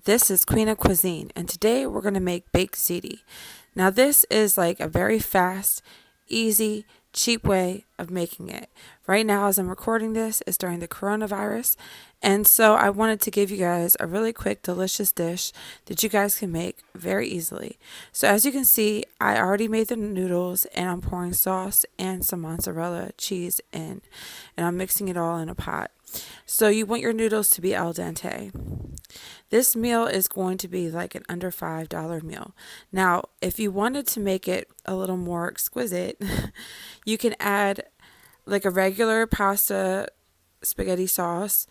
This is Queen of Cuisine, and today we're going to make baked ziti. Now, this is like a very fast, easy, cheap way of making it. Right now, as I'm recording this, it's during the coronavirus, and so I wanted to give you guys a really quick, delicious dish that you guys can make very easily. So, as you can see, I already made the noodles, and I'm pouring sauce and some mozzarella cheese in, and I'm mixing it all in a pot. So, you want your noodles to be al dente. This meal is going to be like an under $5 meal. Now, if you wanted to make it a little more exquisite, you can add like a regular pasta spaghetti sauce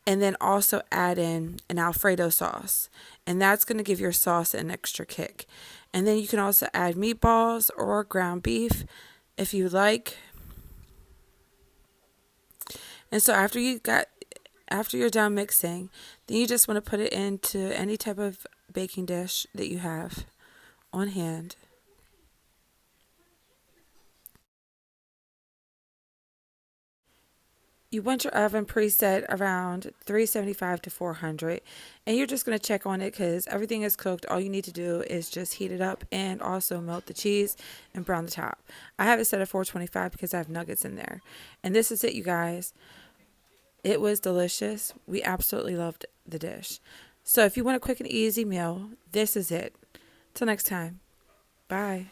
and then also add in an Alfredo sauce. And that's going to give your sauce an extra kick. And then you can also add meatballs or ground beef if you like. And so after you're done mixing, then you just want to put it into any type of baking dish that you have on hand. You want your oven preset around 375 to 400, and you're just going to check on it because everything is cooked. All you need to do is just heat it up and also melt the cheese and brown the top. I have it set at 425 because I have nuggets in there. And this is it, you guys. It was delicious. We absolutely loved the dish. So if you want a quick and easy meal, this is it. Till next time. Bye.